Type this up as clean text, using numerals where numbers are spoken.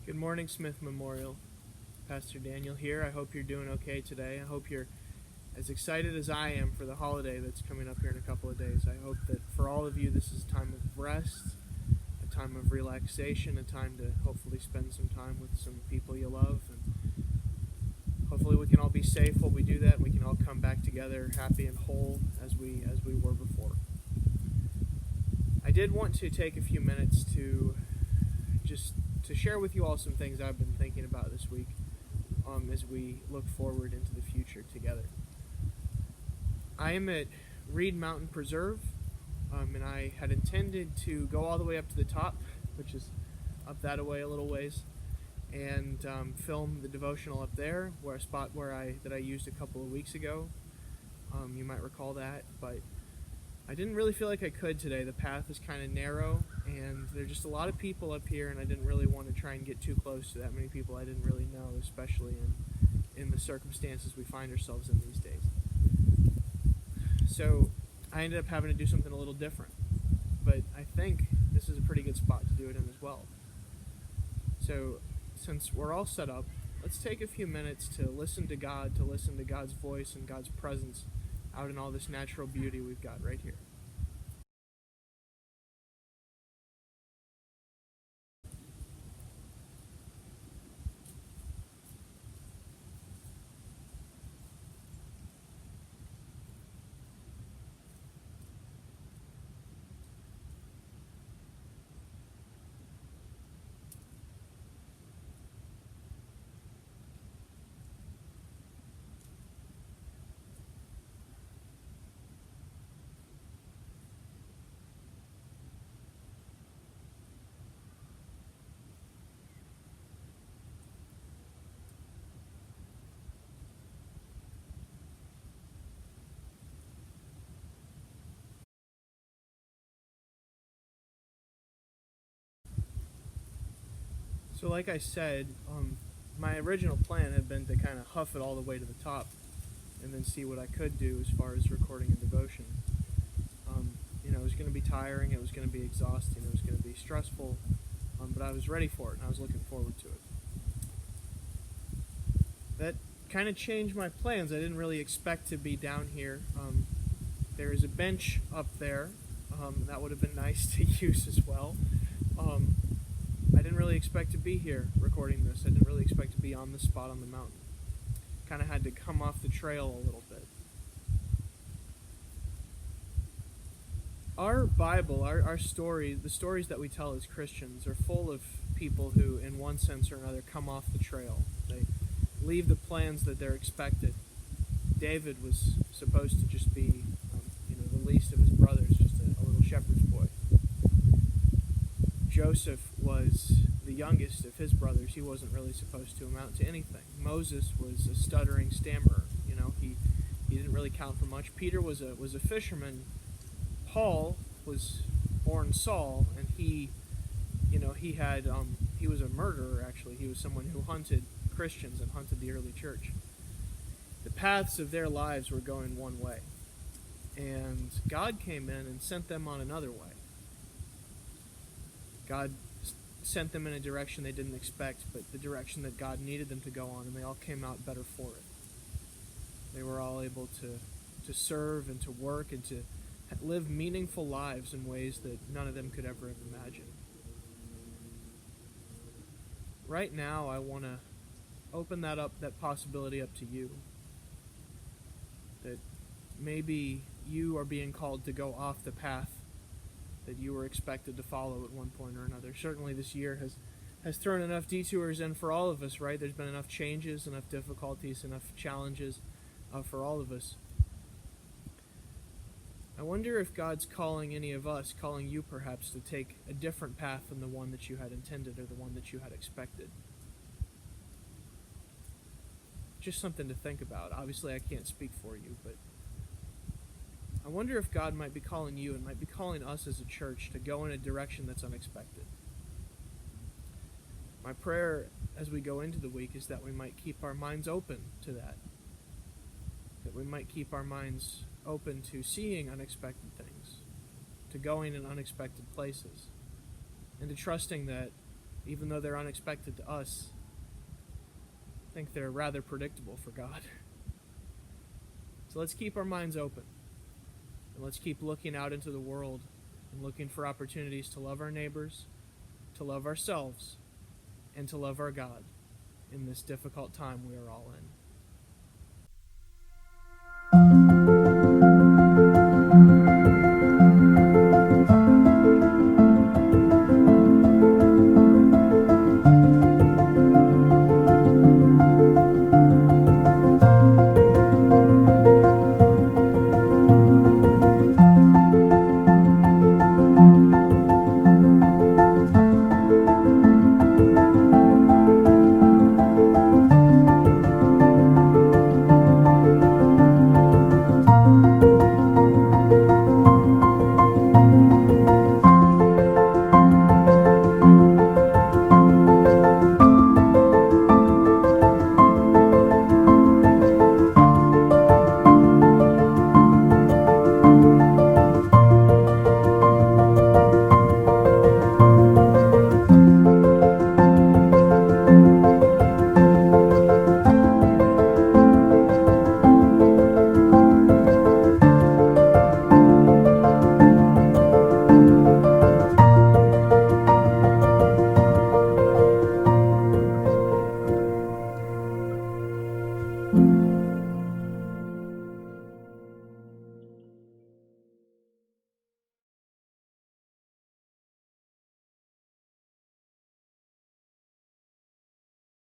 Good morning, Smith Memorial. Pastor Daniel here. I hope you're doing okay today. I hope you're as excited as I am for the holiday that's coming up here in a couple of days. I hope that for all of you this is a time of rest, a time of relaxation, a time to hopefully spend some time with some people you love, and hopefully we can all be safe while we do that, and we can all come back together happy and whole as we were before. I did want to take a few minutes to share with you all some things I've been thinking about this week as we look forward into the future together. I am at Reed Mountain Preserve, and I had intended to go all the way up to the top, which is up that way a little ways, and film the devotional up there, where a spot that I used a couple of weeks ago. You might recall that, but I didn't really feel like I could today. The path is kind of narrow, and there's just a lot of people up here, and I didn't really want to try and get too close to that many people I didn't really know, especially in the circumstances we find ourselves in these days. So I ended up having to do something a little different, but I think this is a pretty good spot to do it in as well. So since we're all set up, let's take a few minutes to listen to God, to listen to God's voice and God's presence out in all this natural beauty we've got right here. So like I said, my original plan had been to kind of huff it all the way to the top and then see what I could do as far as recording a devotion. It was going to be tiring, it was going to be exhausting, it was going to be stressful, but I was ready for it and I was looking forward to it. That kind of changed my plans. I didn't really expect to be down here. There is a bench up there. That would have been nice to use as well. I didn't really expect to be here recording this. I didn't really expect to be on this spot on the mountain. Kind of had to come off the trail a little bit. Our Bible, our story, the stories that we tell as Christians are full of people who, in one sense or another, come off the trail. They leave the plans that they're expected. David was supposed to just be, the least of his brothers, just a little shepherd's boy. Joseph was the youngest of his brothers. He wasn't really supposed to amount to anything. Moses was a stuttering stammerer. He didn't really count for much. Peter was a fisherman. Paul was born Saul, and he was a murderer. Actually, he was someone who hunted Christians and hunted the early church. The paths of their lives were going one way, and God came in and sent them on another way. God sent them in a direction they didn't expect, but the direction that God needed them to go on, and they all came out better for it. They were all able to serve and to work and to live meaningful lives in ways that none of them could ever have imagined. Right now, I want to open that possibility up to you. That maybe you are being called to go off the path that you were expected to follow at one point or another. Certainly this year has thrown enough detours in for all of us, right? There's been enough changes, enough difficulties, enough challenges for all of us. I wonder if God's calling any of us, calling you perhaps, to take a different path than the one that you had intended or the one that you had expected. Just something to think about. Obviously, I can't speak for you, but I wonder if God might be calling you and might be calling us as a church to go in a direction that's unexpected. My prayer as we go into the week is that we might keep our minds open to that. That we might keep our minds open to seeing unexpected things, to going in unexpected places, and to trusting that even though they're unexpected to us, I think they're rather predictable for God. So let's keep our minds open, and let's keep looking out into the world and looking for opportunities to love our neighbors, to love ourselves, and to love our God in this difficult time we are all in.